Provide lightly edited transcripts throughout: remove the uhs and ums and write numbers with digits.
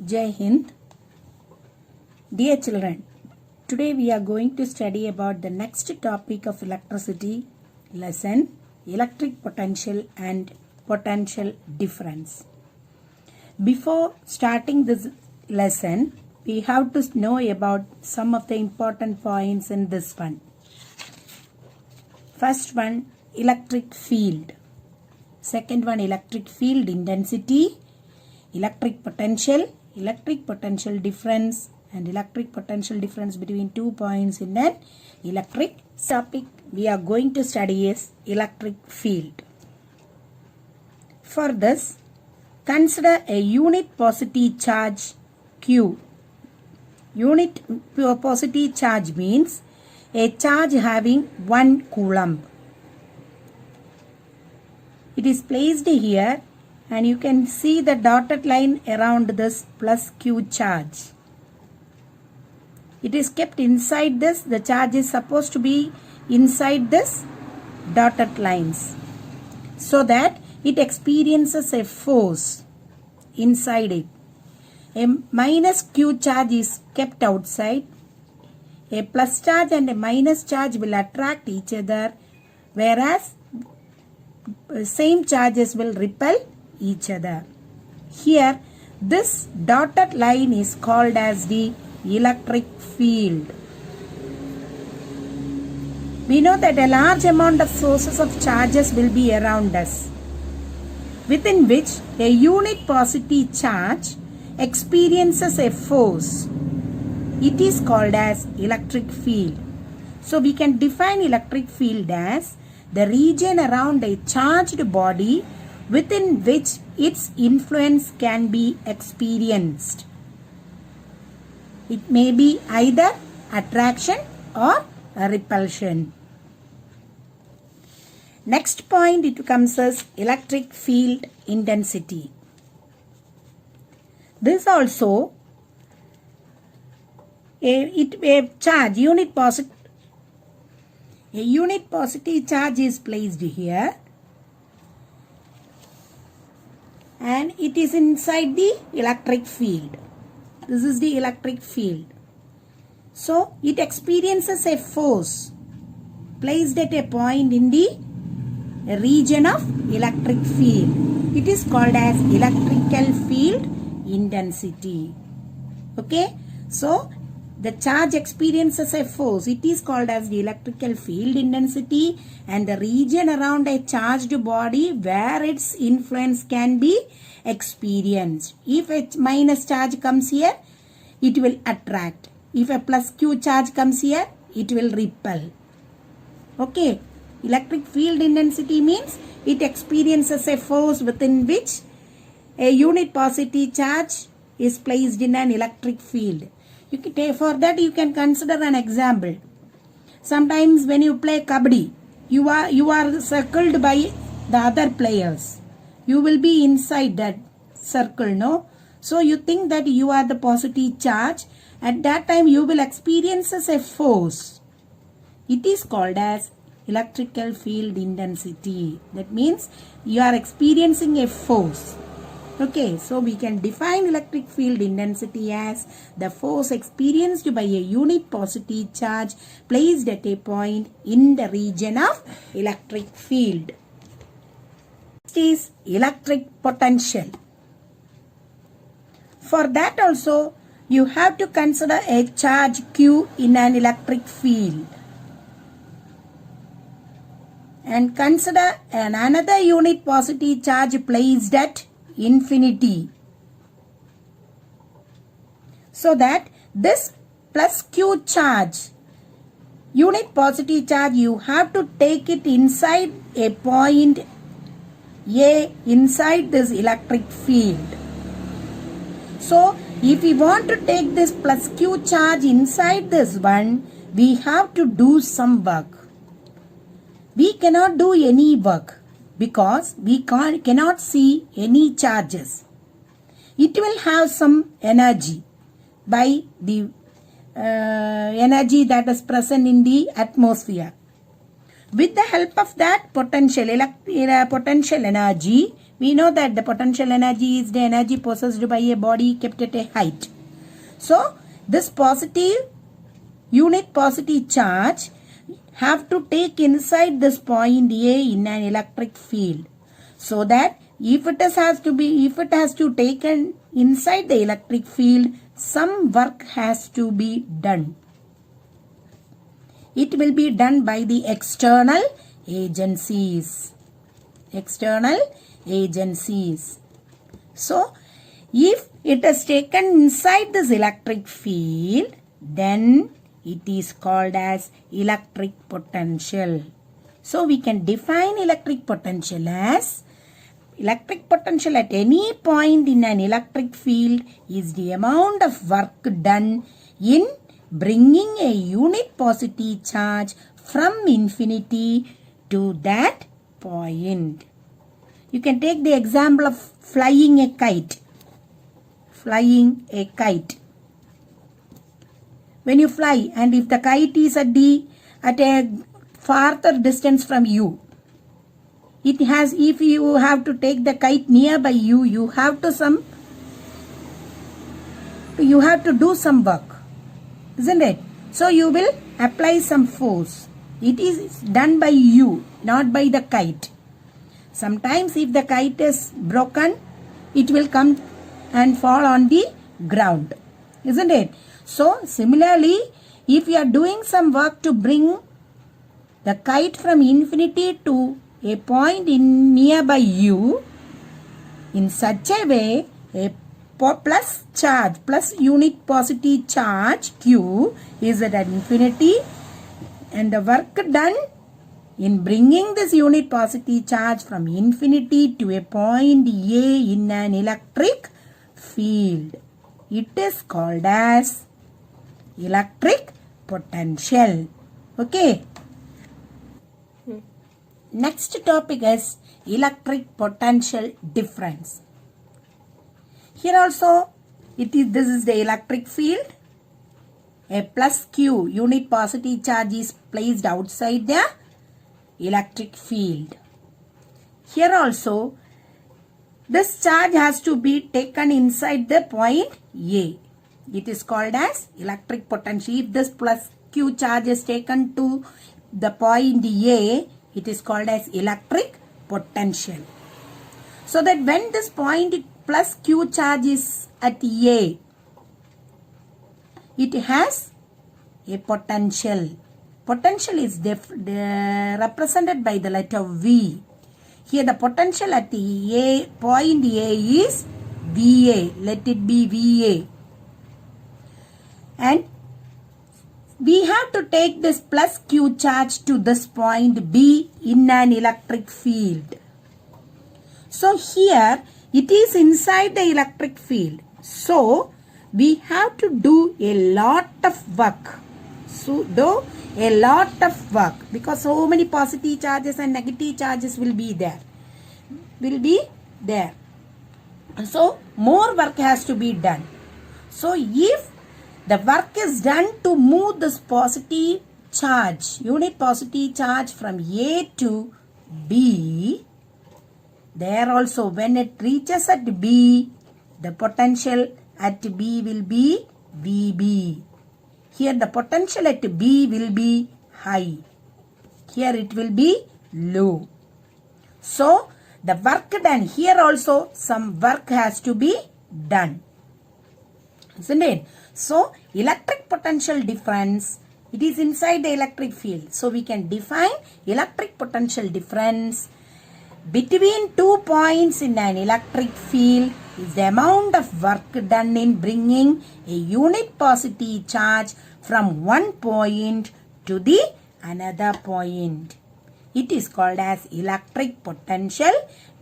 Jai Hind. Dear children, today we are going to study about the next topic of electricity lesson, electric potential and potential difference. Before starting this lesson, we have to know about some of the important points in this one. First one, electric field. Second one, electric field intensity, electric potential difference, and electric potential difference between 2 points in an electric topic we are going to study is electric field. For this, consider a unit positive charge Q. Unit positive charge means a charge having 1 coulomb. It is placed here and you can see the dotted line around this plus Q charge. It is kept inside this. The charge is supposed to be inside this dotted lines so that it experiences a force inside it. A minus Q charge is kept outside. A plus charge and a minus charge will attract each other, whereas same charges will repel each other. Here, this dotted line is called as the electric field. We know that a large amount of sources of charges will be around us, within which a unit positive charge experiences a force. It is called as electric field. So we can define electric field as the region around a charged body within which its influence can be experienced. It may be either attraction or repulsion. Next point, it comes as electric field intensity. This also a charge, unit positive charge is placed here and it is inside the electric field. This is the electric field. So it experiences a force placed at a point in the region of electric field. It is called as electrical field intensity. Okay, so the charge experiences a force. It is called as the electrical field intensity, and the region around a charged body where its influence can be experienced. If a minus charge comes here, it will attract. If a plus Q charge comes here, it will repel. Okay, electric field intensity means it experiences a force within which a unit positive charge is placed in an electric field. For that you can consider an example. Sometimes when you play kabaddi, you are circled by the other players. You will be inside that circle, no? So you think that you are the positive charge. At that time you will experience a force. It is called as electrical field intensity. That means you are experiencing a force. Okay, so we can define electric field intensity as the force experienced by a unit positive charge placed at a point in the region of electric field. Next is electric potential. For that also, you have to consider a charge Q in an electric field. And consider another unit positive charge placed at infinity, so that this plus Q charge, unit positive charge, you have to take it inside a point A inside this electric field. So if we want to take this plus Q charge inside this one, we have to do some work. We cannot do any work because we cannot see any charges. It will have some energy by the energy that is present in the atmosphere. With the help of that potential energy, We know that the potential energy is the energy possessed by a body kept at a height. So, this positive, unit positive charge have to take inside this point A in an electric field. So that if it has to taken inside the electric field, some work has to be done. It will be done by the external agencies. External agencies. So, if it is taken inside this electric field, then it is called as electric potential. So, we can define electric potential as electric potential at any point in an electric field is the amount of work done in bringing a unit positive charge from infinity to that point. You can take the example of flying a kite. Flying a kite. When you fly and if the kite is at a farther distance from you, if you have to take the kite nearby you, you have to do some work, isn't it? So you will apply some force. It is done by you, not by the kite. Sometimes if the kite is broken, it will come and fall on the ground, isn't it? So similarly, if you are doing some work to bring the kite from infinity to a point in nearby you, in such a way, a plus charge, plus unit positive charge Q is at infinity, and the work done in bringing this unit positive charge from infinity to a point A in an electric field, it is called as electric potential. Okay. Next topic is electric potential difference. Here also this is the electric field. A plus Q unit positive charge is placed outside the electric field. Here also this charge has to be taken inside the point A. It is called as electric potential. If this plus Q charge is taken to the point A, it is called as electric potential. So that when this point plus Q charge is at A, it has a potential. Potential is represented by the letter V. Here the potential at the point A is VA. Let it be VA. And we have to take this plus Q charge to this point B in an electric field. So here it is inside the electric field. So we have to do a lot of work. So do a lot of work because so many positive charges and negative charges will be there. So more work has to be done. So if the work is done to move this positive charge, unit positive charge from A to B, there also when it reaches at B, the potential at B will be VB. Here the potential at B will be high. Here it will be low. So the work done, here also some work has to be done. Isn't it? So electric potential difference, it is inside the electric field. So we can define electric potential difference between 2 points in an electric field is the amount of work done in bringing a unit positive charge from one point to the another point. It is called as electric potential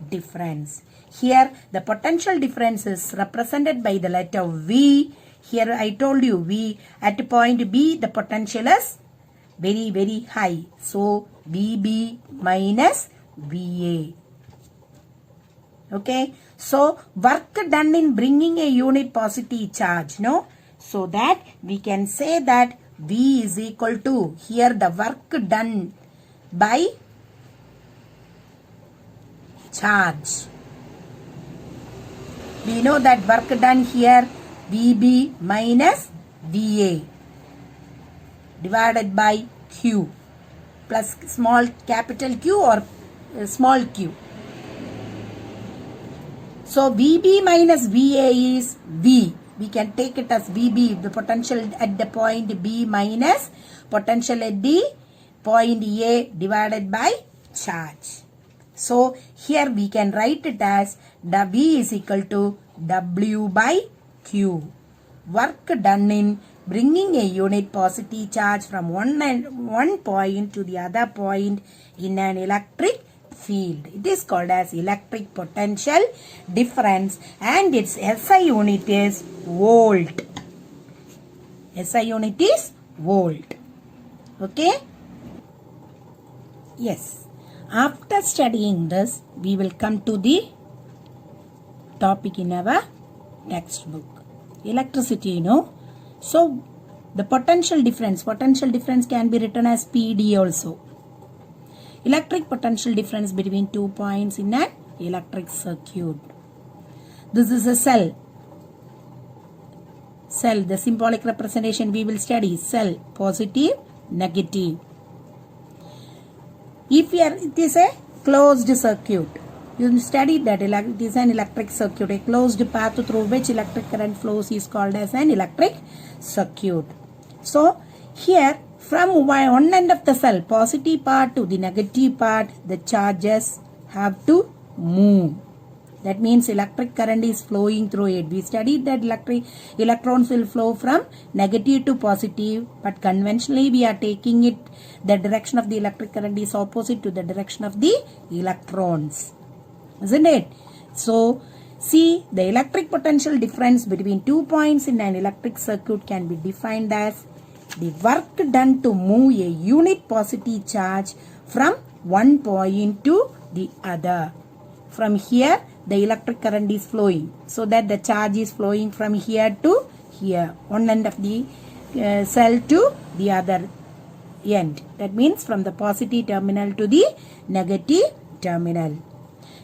difference. Here the potential difference is represented by the letter V. Here I told you V at point B the potential is very very high. So VB minus VA. Okay. So work done in bringing a unit positive charge. No. So that we can say that V is equal to here the work done by charge. we know that work done here VB minus VA divided by Q plus small capital Q or small q. So VB minus VA is V. We can take it as VB, the potential at the point B minus potential at the point A divided by charge. So here we can write it as V is equal to W by Q. Work done in bringing a unit positive charge from one point to the other point in an electric field. It is called as electric potential difference and its SI unit is volt. SI unit is volt. Okay? Yes. After studying this, we will come to the topic in our textbook. Electricity, you know. So, the potential difference can be written as PD also. Electric potential difference between 2 points in an electric circuit. This is a cell. Cell, the symbolic representation we will study. Cell, positive, negative. If it is a closed circuit, you studied that it is an electric circuit. A closed path through which electric current flows is called as an electric circuit. So, here from one end of the cell, positive part to the negative part, the charges have to move. That means electric current is flowing through it. We studied that electrons will flow from negative to positive, but conventionally we are taking it, the direction of the electric current is opposite to the direction of the electrons. Isn't it? So, see, the electric potential difference between 2 points in an electric circuit can be defined as the work done to move a unit positive charge from one point to the other. From here, the electric current is flowing, so that the charge is flowing from here to here, one end of the cell to the other end. That means from the positive terminal to the negative terminal.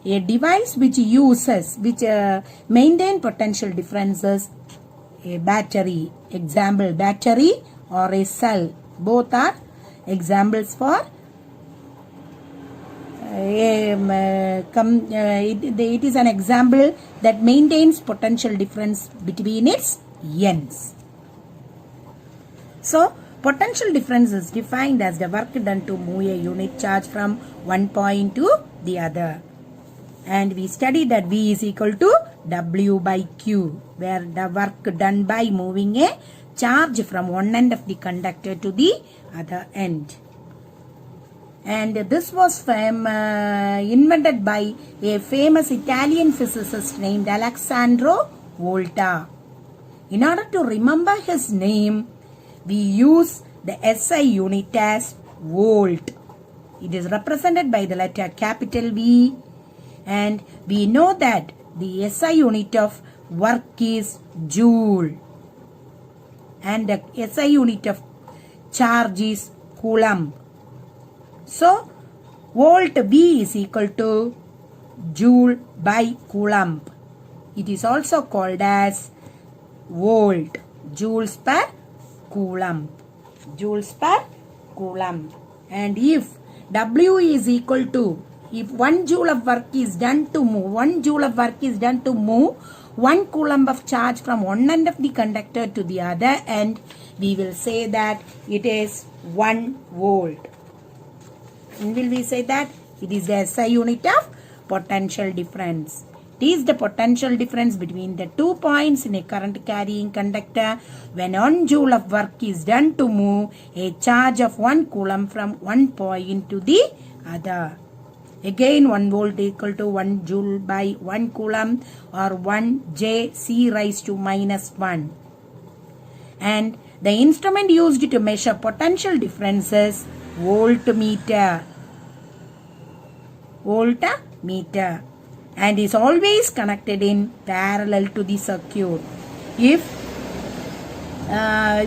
A device which maintain potential differences, a battery, example battery, or a cell, both are examples for it is an example that maintains potential difference between its ends. So, potential difference is defined as the work done to move a unit charge from one point to the other. And we studied that V is equal to W by Q, where the work done by moving a charge from one end of the conductor to the other end. And this was invented by a famous Italian physicist named Alessandro Volta. In order to remember his name, we use the SI unit as volt. It is represented by the letter capital V, and we know that the SI unit of work is joule and the SI unit of charge is coulomb. So, volt V is equal to joule by coulomb. It is also called as volt, joules per coulomb. Joules per coulomb. And if W is equal to, if 1 joule of work is done to move, 1 coulomb of charge from one end of the conductor to the other end, we will say that it is 1 volt. And will we say that it is the SI unit of potential difference. It is the potential difference between the 2 points in a current carrying conductor when 1 joule of work is done to move a charge of 1 coulomb from one point to the other. Again, 1 volt equal to 1 joule by 1 coulomb, or 1 J C raised to minus 1. And the instrument used to measure potential difference is voltmeter. Voltmeter. And is always connected in parallel to the circuit. If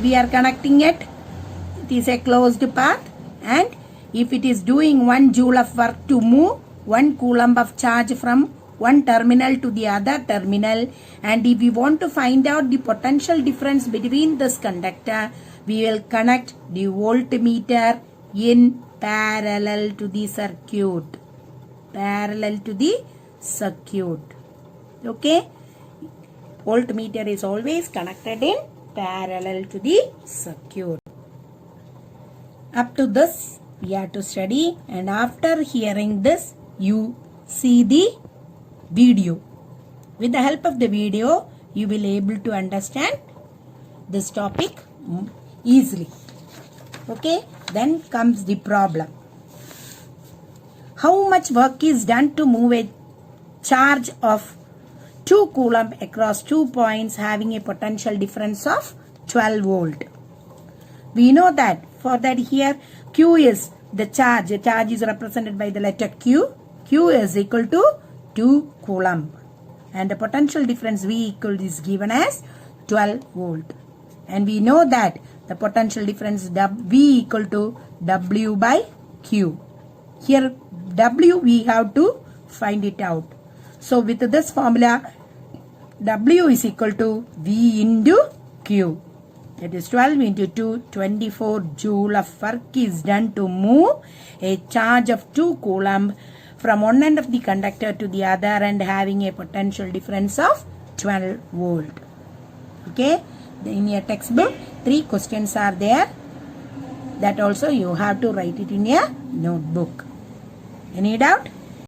we are connecting it, it is a closed path, and if it is doing 1 joule of work to move 1 coulomb of charge from one terminal to the other terminal, and if we want to find out the potential difference between this conductor, we will connect the voltmeter in parallel to the circuit. Parallel to the circuit. Okay? Voltmeter is always connected in parallel to the circuit. Up to this we have to study, and after hearing this you see the video. With the help of the video you will able to understand this topic easily. Okay, then comes the problem. How much work is done to move a charge of 2 coulomb across 2 points having a potential difference of 12 volt? We know that for that here Q is the charge. The charge is represented by the letter Q. Q is equal to 2 coulomb. And the potential difference V equal is given as 12 volt. And we know that the potential difference V equal to W by Q. Here W we have to find it out. So with this formula, W is equal to V into Q. That is 12 into 2, 24 joule of work is done to move a charge of 2 coulomb from one end of the conductor to the other and having a potential difference of 12 volt. Okay, in your textbook 3 questions are there. That also you have to write it in your notebook. Any doubt?